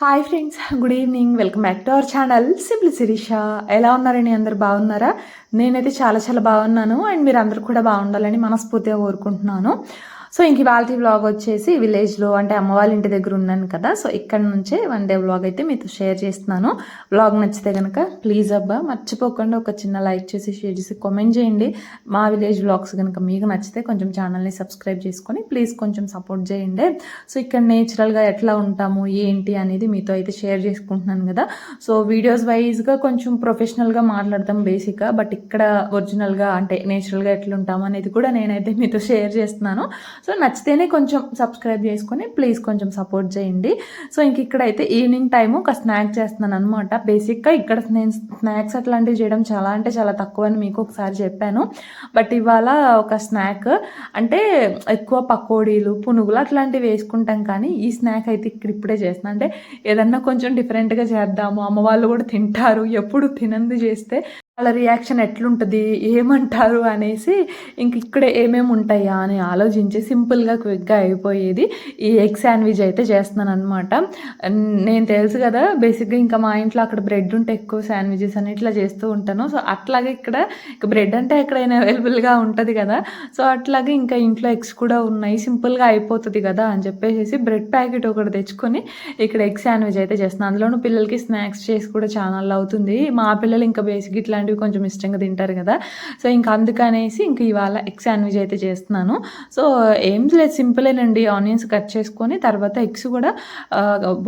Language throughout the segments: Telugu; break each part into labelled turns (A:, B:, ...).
A: Hi friends, good evening. Welcome back to our channel simply Sirisha. ఎలా ఉన్నారని అందరు బాగున్నారా? నేనైతే చాలా చాలా బాగున్నాను. అండ్ మీరు అందరు కూడా బాగుండాలని మనస్ఫూర్తిగా కోరుకుంటున్నాను. సో ఇంక ఇవాళ వ్లాగ్ వచ్చేసి విలేజ్లో అంటే అమ్మ వాళ్ళ ఇంటి దగ్గర ఉన్నాను కదా, సో ఇక్కడ నుంచే వన్ డే వ్లాగ్ అయితే మీతో షేర్ చేస్తున్నాను. వ్లాగ్ నచ్చితే కనుక ప్లీజ్ అబ్బా మర్చిపోకుండా ఒక చిన్న లైక్ చేసి షేర్ చేసి కామెంట్ చేయండి. మా విలేజ్ వ్లాగ్స్ కనుక మీకు నచ్చితే కొంచెం ఛానల్ని సబ్స్క్రైబ్ చేసుకొని ప్లీజ్ కొంచెం సపోర్ట్ చేయండి. సో ఇక్కడ నేచురల్గా ఎట్లా ఉంటాము ఏంటి అనేది మీతో అయితే షేర్ చేసుకుంటున్నాను కదా. సో వీడియోస్ వైజ్గా కొంచెం ప్రొఫెషనల్గా మాట్లాడతాం బేసిక్గా, బట్ ఇక్కడ ఒరిజినల్గా అంటే నేచురల్గా ఎట్లా ఉంటాము అనేది కూడా నేనైతే మీతో షేర్ చేస్తున్నాను. సో నచ్చితేనే కొంచెం సబ్స్క్రైబ్ చేసుకొని ప్లీజ్ కొంచెం సపోర్ట్ చేయండి. సో ఇంక ఇక్కడైతే ఈవినింగ్ టైము ఒక స్నాక్ చేస్తున్నాను అనమాట. బేసిక్గా ఇక్కడ నేను స్నాక్స్ అట్లాంటివి చేయడం చాలా అంటే చాలా తక్కువ అని మీకు ఒకసారి చెప్పాను. బట్ ఇవాళ ఒక స్నాక్ అంటే ఎక్కువ పకోడీలు పునుగులు అట్లాంటివి వేసుకుంటాం, కానీ ఈ స్నాక్ అయితే ఇక్కడ ఇప్పుడే చేస్తున్నాను. అంటే ఏదన్నా కొంచెం డిఫరెంట్గా చేద్దాము, అమ్మ వాళ్ళు కూడా తింటారు, ఎప్పుడు తినంది చేస్తే వాళ్ళ రియాక్షన్ ఎట్లుంటుంది ఏమంటారు అనేసి ఇంక ఇక్కడ ఏమేమి ఉంటాయా అని ఆలోచించి సింపుల్గా క్విక్గా అయిపోయేది ఈ ఎగ్ శాండ్విచ్ అయితే చేస్తున్నాను అనమాట. నేను తెలుసు కదా బేసిక్గా ఇంకా మా ఇంట్లో అక్కడ బ్రెడ్ ఉంటే ఎక్కువ శాండ్విచెస్ అని ఇట్లా చేస్తూ ఉంటాను. సో అట్లాగే ఇక్కడ బ్రెడ్ అంటే ఎక్కడైనా అవైలబుల్గా ఉంటుంది కదా, సో అట్లాగే ఇంకా ఇంట్లో ఎగ్స్ కూడా ఉన్నాయి, సింపుల్గా అయిపోతుంది కదా అని చెప్పేసి బ్రెడ్ ప్యాకెట్ ఒకటి తెచ్చుకొని ఇక్కడ ఎగ్ శాండ్విచ్ అయితే చేస్తున్నాను. అందులోనూ పిల్లలకి స్నాక్స్ చేసి కూడా చాలా అవుతుంది. మా పిల్లలు ఇంకా బేసిక్ ఇట్లా కొంచెం ఇష్టంగా తింటారు కదా, సో ఇంకా అందుకనేసి ఇంకా ఇవాళ ఎగ్ శాండ్విచ్ అయితే చేస్తున్నాను. సో ఏం లేదు, సింపులేనండి. ఆనియన్స్ కట్ చేసుకొని తర్వాత ఎగ్స్ కూడా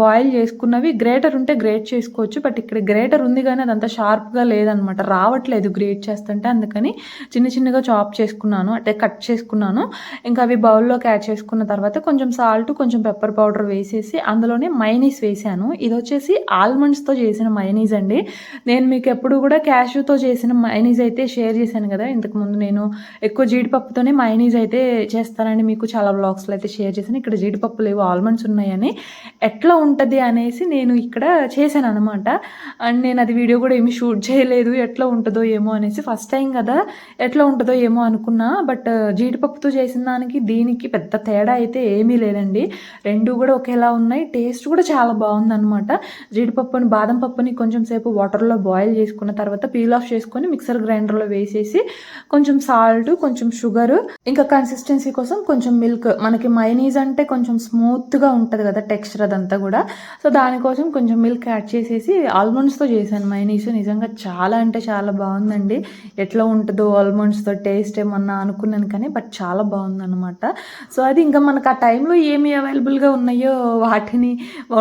A: బాయిల్ చేసుకున్నవి గ్రేటర్ ఉంటే గ్రేట్ చేసుకోవచ్చు, బట్ ఇక్కడ గ్రేటర్ ఉంది కానీ అదంతా షార్ప్గా లేదనమాట, రావట్లేదు గ్రేట్ చేస్తుంటే, అందుకని చిన్న చిన్నగా చాప్ చేసుకున్నాను అంటే కట్ చేసుకున్నాను. ఇంకా అవి బౌల్లోకి యాడ్ చేసుకున్న తర్వాత కొంచెం సాల్ట్ కొంచెం పెప్పర్ పౌడర్ వేసేసి అందులోనే మైనీస్ వేసాను. ఇది వచ్చేసి ఆల్మండ్స్తో చేసిన మైనీస్ అండి. నేను మీకు ఎప్పుడు కూడా క్యాష్యూతో చేసిన మైనీస్ అయితే షేర్ చేశాను కదా ఇంతకుముందు. నేను ఎక్కువ జీడిపప్పుతోనే మైనీస్ అయితే చేస్తానని మీకు చాలా వ్లాగ్స్లో అయితే షేర్ చేశాను. ఇక్కడ జీడిపప్పు లేవు, ఆల్మండ్స్ ఉన్నాయని ఎట్లా ఉంటుంది అనేసి నేను ఇక్కడ చేశాను అనమాట. అండ్ నేను అది వీడియో కూడా ఏమి షూట్ చేయలేదు, ఎట్లా ఉంటుందో ఏమో అనేసి. ఫస్ట్ టైం కదా ఎట్లా ఉంటుందో ఏమో అనుకున్నా, బట్ జీడిపప్పుతో చేసిన దానికి దీనికి పెద్ద తేడా అయితే ఏమీ లేదండి. రెండు కూడా ఒకేలా ఉన్నాయి, టేస్ట్ కూడా చాలా బాగుందనమాట. జీడిపప్పుని బాదం పప్పుని కొంచెం సేపు వాటర్లో బాయిల్ చేసుకున్న తర్వాత పీల్ ఆఫ్ చేసుకొని మిక్సర్ గ్రైండర్లో వేసేసి కొంచెం సాల్ట్ కొంచెం షుగర్ ఇంకా కన్సిస్టెన్సీ కోసం కొంచెం మిల్క్, మనకి మైనీస్ అంటే కొంచెం స్మూత్గా ఉంటుంది కదా టెక్స్చర్ అదంతా కూడా, సో దానికోసం కొంచెం మిల్క్ యాడ్ చేసేసి ఆల్మండ్స్తో చేశాను మైనీస్. నిజంగా చాలా అంటే చాలా బాగుందండి. ఎట్లా ఉంటుందో ఆల్మండ్స్తో టేస్ట్ ఏమన్నా అనుకున్నాను కానీ బట్ చాలా బాగుందన్నమాట. సో అది ఇంకా మనకు ఆ టైంలో ఏమి అవైలబుల్గా ఉన్నాయో వాటిని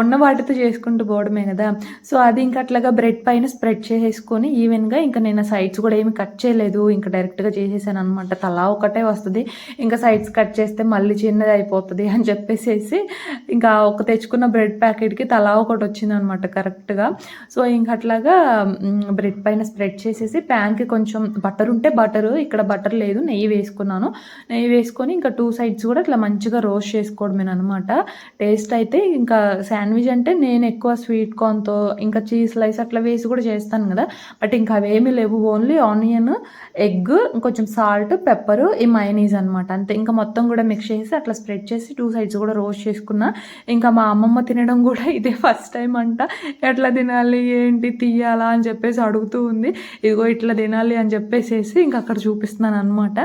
A: ఉన్న వాటితో చేసుకుంటూ పోవడమే కదా. సో అది ఇంకా అట్లాగా బ్రెడ్ పైన స్ప్రెడ్ చేసేసుకొని ఈవెన్గా, ఇంకా నేను సైడ్స్ కూడా ఏమి కట్ చేయలేదు, ఇంకా డైరెక్ట్గా చేసేసాను అనమాట. తలా ఒకటే వస్తుంది, ఇంకా సైడ్స్ కట్ చేస్తే మళ్ళీ చిన్నది అయిపోతుంది అని చెప్పేసి ఇంకా ఒక తెచ్చుకున్న బ్రెడ్ ప్యాకెట్కి తలా ఒకటి వచ్చింది అనమాట కరెక్ట్గా. సో ఇంకా అట్లాగా బ్రెడ్ పైన స్ప్రెడ్ చేసేసి ప్యాన్కి కొంచెం బటర్ ఉంటే బటరు, ఇక్కడ బటర్ లేదు, నెయ్యి వేసుకున్నాను. నెయ్యి వేసుకొని ఇంకా టూ సైడ్స్ కూడా ఇట్లా మంచిగా రోస్ట్ చేసుకోవడమే అనమాట. టేస్ట్ అయితే ఇంకా శాండ్విచ్ అంటే నేను ఎక్కువ స్వీట్ కార్న్తో ఇంకా చీజ్ స్లైస్ అట్లా వేసి కూడా చేస్తాను కదా, బట్ ఇంకా అవేమీ లేవు, ఓన్లీ ఆనియన్, ఎగ్, కొంచెం సాల్ట్, పెప్పర్, ఈ మైనీస్ అనమాట, అంతే. ఇంకా మొత్తం కూడా మిక్స్ చేసి అట్లా స్ప్రెడ్ చేసి టూ సైడ్స్ కూడా రోస్ట్ చేసుకున్నా. ఇంకా మా అమ్మమ్మ తినడం కూడా ఇదే ఫస్ట్ టైం అంట. ఎట్లా తినాలి ఏంటి తీయాలా అని చెప్పేసి అడుగుతూ ఉంది. ఇదిగో ఇట్లా తినాలి అని చెప్పేసి ఇంకా అక్కడ చూపిస్తున్నాను అనమాట.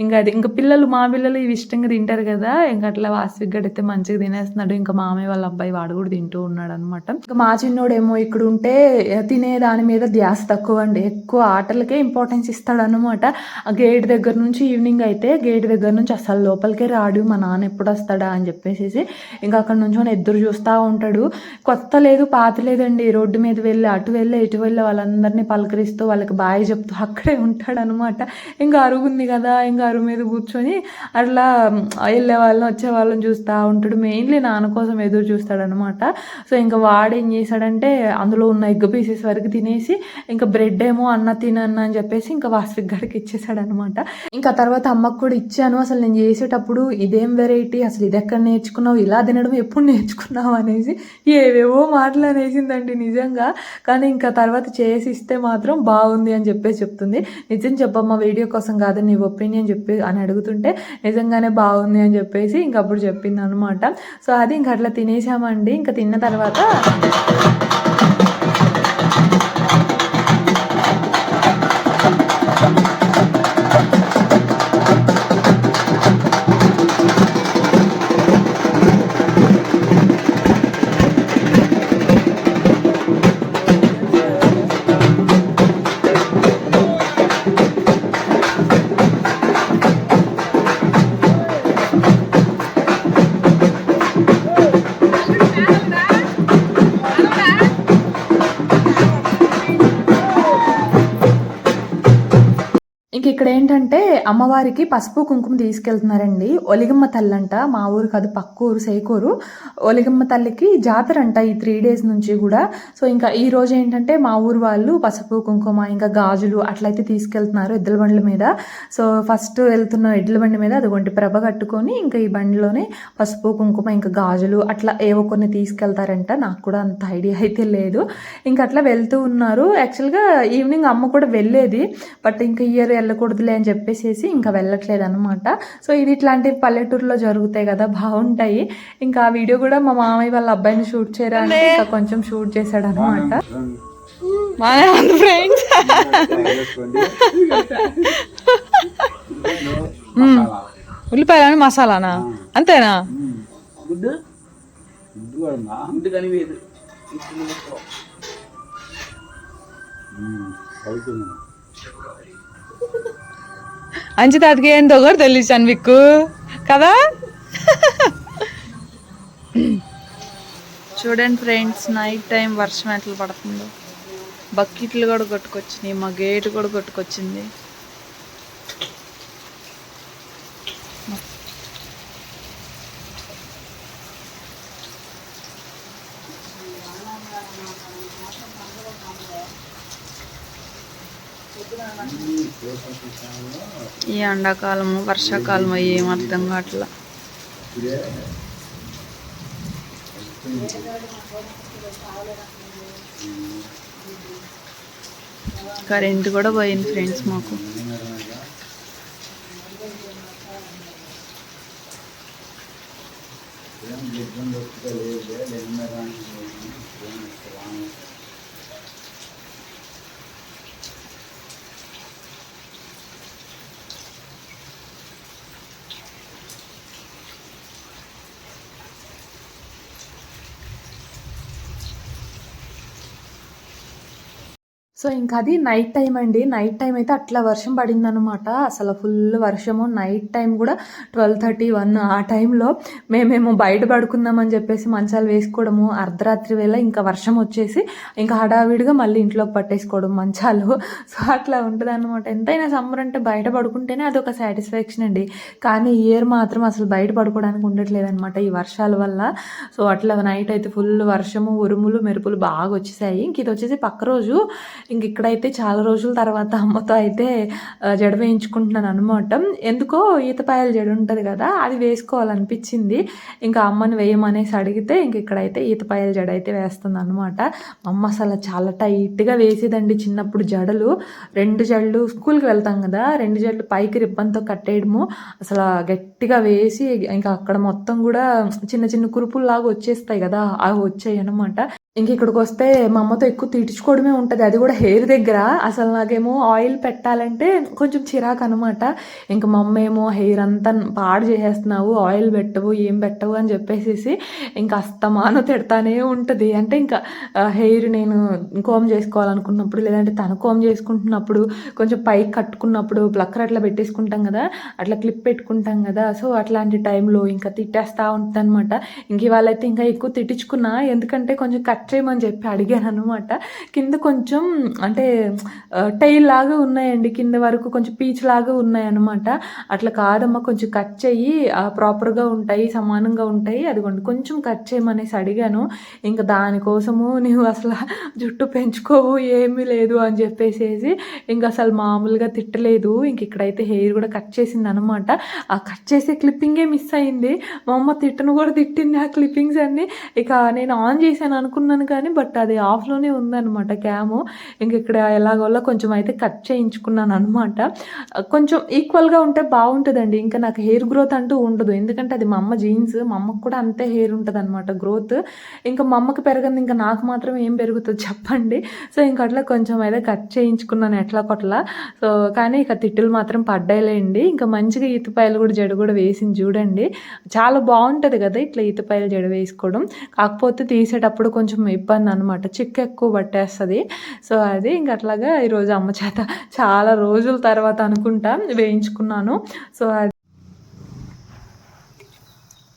A: ఇంకా అది ఇంకా మా పిల్లలు ఇవి ఇష్టంగా తింటారు కదా, ఇంకా అట్లా వాస్విక్ గడైతే మంచిగా తినేస్తున్నాడు. ఇంకా మామయ్య వాళ్ళ అబ్బాయి వాడు కూడా తింటూ ఉన్నాడు అనమాట. ఇంకా మా చిన్నోడేమో ఇక్కడ ఉంటే తినే దాని మీద ధ్యాస తక్కువ అండి, ఎక్కువ ఆటలకే ఇంపార్టెన్స్ ఇస్తాడు అనమాట. ఆ గేట్ దగ్గర నుంచి ఈవినింగ్ అయితే గేట్ దగ్గర నుంచి అసలు లోపలికే రాడు, మా నాన్న ఎప్పుడు వస్తాడా అని చెప్పేసి ఇంకా అక్కడ నుంచి ఎదురు చూస్తూ ఉంటాడు. కొత్త లేదు పాత లేదండి, రోడ్డు మీద వెళ్ళి అటు వెళ్ళి ఇటు వెళ్ళి వాళ్ళందరినీ పలకరిస్తూ వాళ్ళకి బాయ్ చెప్తూ అక్కడే ఉంటాడు అనమాట. ఇంకా అరుగు ఉంది కదా, ఇంకా అరుగు మీద కూర్చొని అట్లా వెళ్ళే వాళ్ళని వచ్చే వాళ్ళని చూస్తూ ఉంటాడు. మెయిన్లీ నాన్న కోసం ఎదురు చూస్తాడు అనమాట. సో ఇంకా వాడు ఏం చేశాడంటే అందులో ఉన్న ఎగ్ పీసెస్ వరకు తినేసి ఇంకా బ్రెడ్ ఏమో అన్న తినన్న అని చెప్పేసి ఇంకా వాస్విక్ గడికి ఇచ్చేసాడు అనమాట. ఇంకా తర్వాత అమ్మకు కూడా ఇచ్చాను. అసలు నేను చేసేటప్పుడు ఇదేం వెరైటీ, అసలు ఇది ఎక్కడ నేర్చుకున్నావు, ఇలా తినడం ఎప్పుడు నేర్చుకున్నావు అనేసి ఏవేవో మాటలు అనేసిందండి నిజంగా. కానీ ఇంకా తర్వాత చేసి ఇస్తే మాత్రం బాగుంది అని చెప్పేసి చెప్తుంది. నిజం చెప్పమ్మా, వీడియో కోసం కాదు, నీ ఒపీనియన్ చెప్పి అని అడుగుతుంటే నిజంగానే బాగుంది అని చెప్పేసి ఇంకప్పుడు చెప్పింది అనమాట. సో అది ఇంక అట్లా తినేసామండి. ఇంకా తిన్న తర్వాత ఇంక ఇక్కడ ఏంటంటే అమ్మవారికి పసుపు కుంకుమ తీసుకెళ్తున్నారండి. ఒలిగమ్మ తల్లి అంట, మా ఊరు కాదు పక్క ఊరు సేకూరు. ఒలిగమ్మ తల్లికి జాతర అంట ఈ 3 days నుంచి కూడా. సో ఇంకా ఈ రోజు ఏంటంటే మా ఊరు వాళ్ళు పసుపు కుంకుమ ఇంకా గాజులు అట్లయితే తీసుకెళ్తున్నారు ఎద్దుల బండ్ల మీద. సో ఫస్ట్ వెళ్తున్న ఎద్దుల బండి మీద అదిగోంటి ప్రభ కట్టుకొని ఇంకా ఈ బండిలోనే పసుపు కుంకుమ ఇంకా గాజులు అట్లా ఏవో కొన్ని తీసుకెళ్తారంట. నాకు కూడా అంత ఐడియా అయితే లేదు. ఇంకా అట్లా వెళ్తూ ఉన్నారు. యాక్చువల్గా ఈవినింగ్ అమ్మ కూడా వెళ్ళేది, బట్ ఇంకా ఇయర్ వెళ్ళకూడదులే అని చెప్పేసి ఇంకా వెళ్ళట్లేదు అనమాట. సో ఇది ఇట్లాంటి పల్లెటూరులో జరుగుతాయి కదా, బాగుంటాయి. ఇంకా ఆ వీడియో కూడా మా మామయ్య వాళ్ళ అబ్బాయిని షూట్ చేయడానికి ఇంకా కొంచెం షూట్ చేశాడు అనమాట. ఉల్లిపాయలు మసాలానా అంతేనా? అంచి తాతకి ఏందో కూడా తెలిసాను మీకు కదా. చూడండి ఫ్రెండ్స్, నైట్ టైం వర్షం ఎట్లా పడుతుందో. బకెట్లు కూడా కొట్టుకొచ్చినాయి, మా గేట్ కూడా కొట్టుకొచ్చింది. ఈ ఎండాకాలము వర్షాకాలము ఏం అర్థం కావట్లా. కరెంట్ కూడా పోయింది ఫ్రెండ్స్ మాకు. సో ఇంకా అది నైట్ టైం అండి. నైట్ టైం అయితే అట్లా వర్షం పడిందనమాట. అసలు ఫుల్ వర్షము. నైట్ టైం కూడా 12:30, 1 ఆ టైంలో మేమేమో బయట పడుకుందామని చెప్పేసి మంచాలు వేసుకోవడము. అర్ధరాత్రి వేళ ఇంకా వర్షం వచ్చేసి ఇంకా హడావిడిగా మళ్ళీ ఇంట్లోకి పట్టేసుకోవడం మంచాలు. సో అట్లా ఉంటుంది అనమాట. ఎంతైనా సమ్మర్ అంటే బయట పడుకుంటేనే అదొక సాటిస్ఫాక్షన్ అండి. కానీ ఇయర్ మాత్రం అసలు బయట పడుకోవడానికి ఉండట్లేదు అనమాట ఈ వర్షాల వల్ల. సో అట్లా నైట్ అయితే ఫుల్ వర్షము, ఉరుములు, మెరుపులు బాగా వచ్చేసాయి. ఇంక ఇది వచ్చేసి పక్క రోజు. ఇంక ఇక్కడైతే చాలా రోజుల తర్వాత అమ్మతో అయితే జడ వేయించుకుంటున్నాను అనమాట. ఎందుకో ఈతపాయల జడ ఉంటుంది కదా, అది వేసుకోవాలనిపించింది. ఇంకా అమ్మని వేయమనేసి అడిగితే ఇంక ఇక్కడైతే ఈతపాయల జడ అయితే వేస్తుంది అనమాట. అమ్మ అసలు చాలా టైట్గా వేసేదండి చిన్నప్పుడు జడలు. 2 జడలు స్కూల్కి వెళ్తాం కదా, 2 జడలు పైకి రిబ్బన్తో కట్టేయడము. అసలు గట్టిగా వేసి ఇంకా అక్కడ మొత్తం కూడా చిన్న చిన్న కురుపుల్లాగా వచ్చేస్తాయి కదా, అవి వచ్చాయి అనమాట. ఇంక ఇక్కడికి వస్తే మా అమ్మతో ఎక్కువ తిట్టించుకోవడమే ఉంటుంది, అది కూడా హెయిర్ దగ్గర. అసలు నాకేమో ఆయిల్ పెట్టాలంటే కొంచెం చిరాకు అనమాట. ఇంకా మా అమ్మ ఏమో హెయిర్ అంతా పాడు చేసేస్తున్నావు, ఆయిల్ పెట్టవు, ఏం పెట్టవు అని చెప్పేసి ఇంకా అస్తమానం తిడతానే ఉంటుంది. అంటే ఇంకా హెయిర్ నేను కోమ్ చేసుకోవాలనుకున్నప్పుడు, లేదంటే తను కోమ్ చేసుకుంటున్నప్పుడు, కొంచెం పైకి కట్టుకున్నప్పుడు ప్లక్కర్ అట్లా పెట్టేసుకుంటాం కదా, అట్లా క్లిప్ పెట్టుకుంటాం కదా. సో అట్లాంటి టైంలో ఇంకా తిట్టేస్తూ ఉంటుంది అనమాట. ఇంక ఇవాళైతే ఇంకా ఎక్కువ తిట్టించుకున్నా, ఎందుకంటే కొంచెం కట్ చేయమని చెప్పి అడిగాను అనమాట. కింద కొంచెం అంటే టైల్ లాగా ఉన్నాయండి, కింద వరకు కొంచెం పీచ్ లాగా ఉన్నాయన్నమాట. అట్లా కాదమ్మా, కొంచెం కట్ చెయ్యి, ప్రాపర్గా ఉంటాయి, సమానంగా ఉంటాయి, అదిగోండి కొంచెం కట్ చేయమనేసి అడిగాను. ఇంకా దానికోసము నువ్వు అసలు జుట్టు పెంచుకోవు ఏమీ లేదు అని చెప్పేసేసి ఇంక అసలు మామూలుగా తిట్టలేదు. ఇంక ఇక్కడైతే హెయిర్ కూడా కట్ చేసింది అనమాట. ఆ కట్ చేసే క్లిప్పింగే మిస్ అయింది. మా అమ్మ తిట్టను కూడా తిట్టింది ఆ క్లిప్పింగ్స్ అన్నీ. ఇక నేను ఆన్ చేశాను అనుకున్నాను కానీ బట్ అది ఆఫ్లోనే ఉందన్నమాట క్యాము. ఇంక ఇక్కడ ఎలాగోలా కొంచెం అయితే కట్ చేయించుకున్నాను అనమాట. కొంచెం ఈక్వల్గా ఉంటే బాగుంటుందండి. ఇంకా నాకు హెయిర్ గ్రోత్ అంటూ ఉండదు, ఎందుకంటే అది మా అమ్మ జీన్స్. మా అమ్మకు కూడా అంతే హెయిర్ ఉంటుంది అనమాట గ్రోత్. ఇంకా మా అమ్మకి పెరగంది, ఇంకా నాకు మాత్రం ఏం పెరుగుతుంది చెప్పండి. సో ఇంక అట్లా కొంచెం అయితే కట్ చేయించుకున్నాను ఎట్లా కొట్లా. సో కానీ ఇక తిట్టులు మాత్రం పడ్డాయిలేండి. ఇంకా మంచిగా ఈతపాయలు కూడా జడ కూడా వేసింది చూడండి. చాలా బాగుంటుంది కదా ఇట్లా ఈతపాయలు జడ వేసుకోవడం. కాకపోతే తీసేటప్పుడు కొంచెం ఇబ్బంది అనమాట, చిక్కు ఎక్కువ పట్టేస్తుంది. సో అది ఇంక అట్లాగా ఈరోజు అమ్మ చేత చాలా రోజుల తర్వాత అనుకుంటా వేయించుకున్నాను. సో అది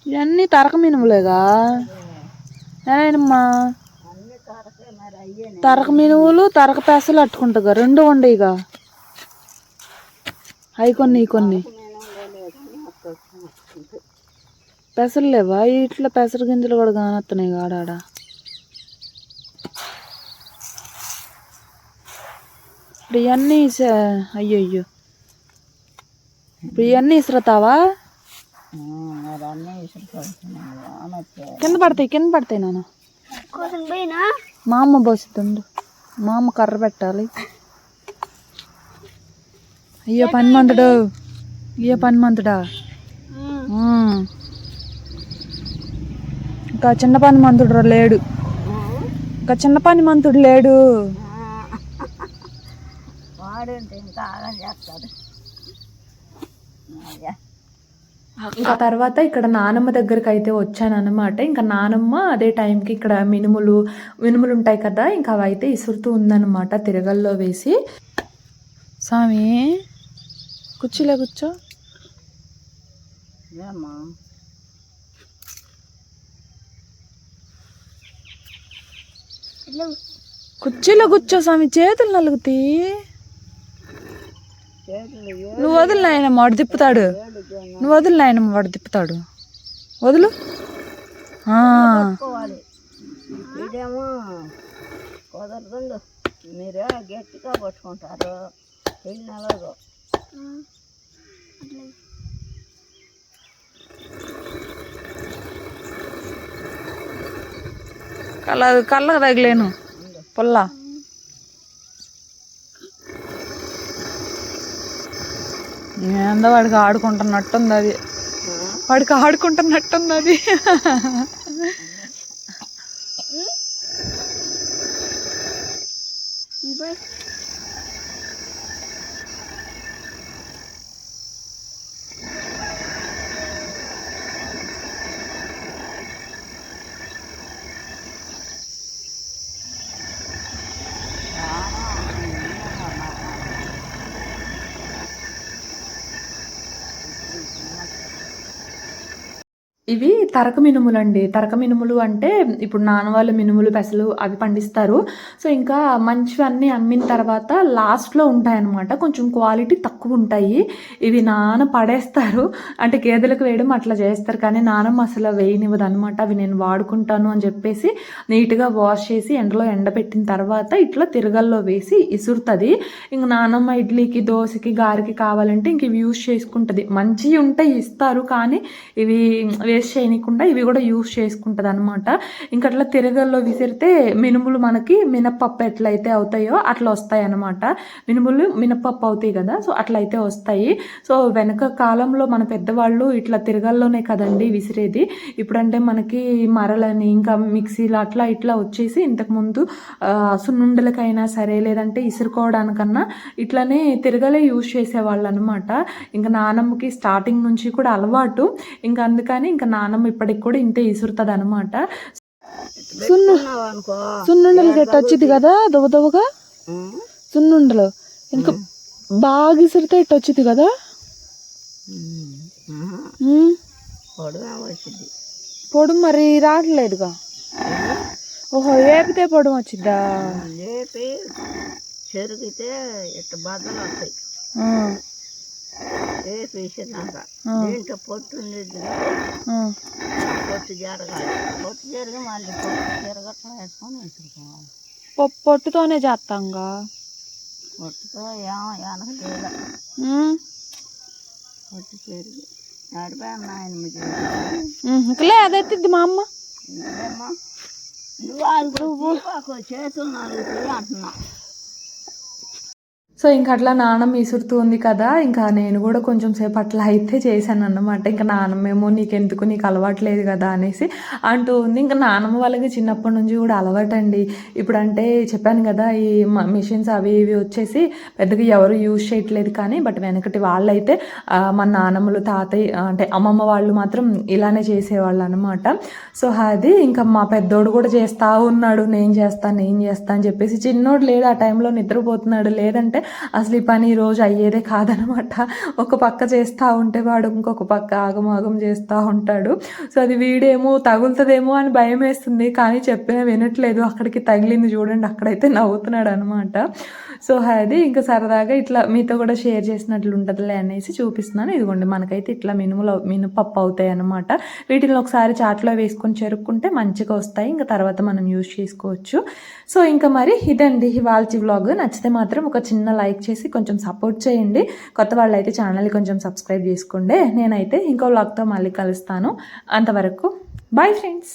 B: ఇవన్నీ తరక మినుములేగా ఏనమ్మా, తరక మినుములు తరక పెసలు అట్టుకుంటాగా, రెండు ఉండేగా, అవి కొన్ని ఈ కొన్ని పెసలు లేవా ఇట్లా, పెసర గింజలు కూడా కానొస్తున్నాయి ఆడాడ. ఇప్పుడు ఇవన్నీ అయ్యో ఇప్పుడు ఇవన్నీ ఇసురుతావా? కింద పడతాయి నాన్న. మా అమ్మ పోసిద్దండు, మా అమ్మ కర్ర పెట్టాలి. అయ్యో పని మంతుడా, ఇంకా చిన్న పని మంతుడు లేడు, ఇంకా చిన్న పని మంతుడు లేడు.
A: ఇంకా తర్వాత ఇక్కడ నానమ్మ దగ్గరికి అయితే వచ్చాను అనమాట. ఇంకా నానమ్మ అదే టైంకి ఇక్కడ మినుములు ఉంటాయి కదా, ఇంకా అవి అయితే ఇసురుతూ ఉందన్నమాట తిరగల్లో వేసి.
B: స్వామి కూర్చోలే కూర్చో. కుర్చీలో కూర్చో స్వామి, చేతులు నలుగుతాయి. నువ్వు వదిలి నాయన వాడు తిప్పుతాడు, నువ్వు వదిలి నాయన వాడు తిప్పుతాడు, వదులు.
C: ఇదేమో కుదరదు, మీరు గట్టిగా పట్టుకుంటారు వెళ్ళినలాగో.
B: కళ్ళకు తగిలేను పొల్లా. ఏందో వాడికి ఆడుకుంటున్నట్టుంది అది, వాడికి ఆడుకుంటున్నట్టుంది అది.
A: ఇవి తరక మినుములు అండి. తరక మినుములు అంటే ఇప్పుడు నానవాళ్ళ మినుములు పెసలు అవి పండిస్తారు. సో ఇంకా మంచివన్నీ అమ్మిన తర్వాత లాస్ట్లో ఉంటాయన్నమాట, కొంచెం క్వాలిటీ తక్కువ ఉంటాయి. ఇవి నాన్న పడేస్తారు, అంటే గేదెలకు వేయడం అట్లా చేస్తారు, కానీ నానమ్మ అసలు వేయనివ్వదు అనమాట. అవి నేను వాడుకుంటాను అని చెప్పేసి నీట్గా వాష్ చేసి ఎండలో ఎండబెట్టిన తర్వాత ఇట్లా తిరగల్లో వేసి ఇసురుతుంది. ఇంక నానమ్మ ఇడ్లీకి దోశకి గారికి కావాలంటే ఇంక ఇవి యూస్ చేసుకుంటుంది. మంచివి ఉంటాయి ఇస్తారు, కానీ ఇవి వేస్ట్ చేయకుండా ఇవి కూడా యూస్ చేసుకుంటుంది అనమాట. ఇంక అట్లా తిరగల్లో విసిరితే మినుములు మనకి మినప్పప్పు ఎట్లయితే అవుతాయో అట్లా వస్తాయి అనమాట. మినుములు మినప్పప్పు అవుతాయి కదా, సో అట్లా అయితే వస్తాయి. సో వెనక కాలంలో మన పెద్దవాళ్ళు ఇట్లా తిరగల్లోనే కదండి విసిరేది. ఇప్పుడంటే మనకి మరలని ఇంకా మిక్సీలు అట్లా ఇట్లా వచ్చేసి ఇంతకుముందు సున్నుండలకైనా సరే లేదంటే ఇసురుకోవడానికన్నా ఇట్లానే తిరగలే యూజ్ చేసేవాళ్ళు అనమాట. ఇంకా నానమ్మకి స్టార్టింగ్ నుంచి కూడా అలవాటు, ఇంకా అందుకని ఇంకా నానమ్మ ఇప్పటికి కూడా ఇంతే ఇసురుతుంది అనమాట.
B: సున్నుండలు గట్టి వచ్చింది కదా దువ్వదువ్వగా, సున్నుండలు ఇంకా బాగా ఇసురితే ఇట్టు వచ్చింది కదా. పొడు మరి రావట్లేదుగా, ఓహో ఏపితే పొడం వచ్చిద్దా?
C: లేపి చెరిగితే ఇట్లా బద్దలు వస్తాయి.
B: ఆ,
C: వేపి వేసినాక
B: ఆ.
C: దీంట్లో పొట్టు ఉండేది
B: ఆ.
C: పొట్టు జరగాలి. పొట్టు జరిగి మళ్ళీ పొట్టు జరగట్లా వేసుకొని వేసుకోవాలి.
B: పొట్టుతోనే చేస్తాంగా.
C: పొట్టుతో ఏమో వెనక
B: ఉమ్.
C: పొట్టు చెరిగి నడిపాను నాయన మీద
B: ఇంకలే అదెత్తిద్ది మా అమ్మ.
C: ఇంకేమో నువ్వు అది చేతులు నలుగుతాయి అంటున్నా.
A: సో ఇంకా అట్లా నాన్నమ్మ విసురుతూ ఉంది కదా, ఇంకా నేను కూడా కొంచెం సేపు అట్లా అయితే చేశాను అన్నమాట. ఇంకా నాన్నమ్మేమో నీకెందుకు, నీకు అలవాట్లేదు కదా అనేసి అంటూ ఉంది. ఇంకా నాన్నమ్మ వాళ్ళకి చిన్నప్పటి నుంచి కూడా అలవాటు అండి. ఇప్పుడు అంటే చెప్పాను కదా, ఈ మిషన్స్ అవి ఇవి వచ్చేసి పెద్దగా ఎవరు యూజ్ చేయట్లేదు. కానీ బట్ వెనకటి వాళ్ళైతే మన నాన్నమ్మలు, తాతయ్య అంటే అమ్మమ్మ వాళ్ళు మాత్రం ఇలానే చేసేవాళ్ళు అనమాట. సో అది ఇంకా మా పెద్దోడు కూడా చేస్తూ ఉన్నాడు, నేను చేస్తా అని చెప్పేసి. చిన్నోడు లేడు ఆ టైంలో, నిద్రపోతున్నాడు. లేదంటే అసలు ఈ పని రోజు అయ్యేదే కాదనమాట. ఒక పక్క చేస్తూ ఉంటే వాడు ఇంకొక పక్క ఆగమాగం చేస్తూ ఉంటాడు. సో అది వీడేమో తగులుతుందేమో అని భయం వేస్తుంది, కానీ చెప్పినా వినట్లేదు. అక్కడికి తగిలింది చూడండి, అక్కడైతే నవ్వుతున్నాడు అనమాట. సో అది ఇంకా సరదాగా ఇట్లా మీతో కూడా షేర్ చేసినట్లు ఉంటుందిలే అనేసి చూపిస్తున్నాను. ఇదిగోండి మనకైతే ఇట్లా మినుపప్పు అవుతాయి అనమాట. వీటిని ఒకసారి చాట్లో వేసుకొని చెరుక్కుంటే మంచిగా వస్తాయి. ఇంకా తర్వాత మనం యూజ్ చేసుకోవచ్చు. సో ఇంకా మరి ఇదండి ఇవాళ వ్లాగ్. నచ్చితే మాత్రం ఒక చిన్న లైక్ చేసి కొంచెం సపోర్ట్ చేయండి. కొత్త వాళ్ళు అయితే ఛానల్ని కొంచెం సబ్స్క్రైబ్ చేసుకోండి. నేనైతే ఇంకో వ్లాగ్తో మళ్ళీ కలుస్తాను. అంతవరకు బాయ్ ఫ్రెండ్స్.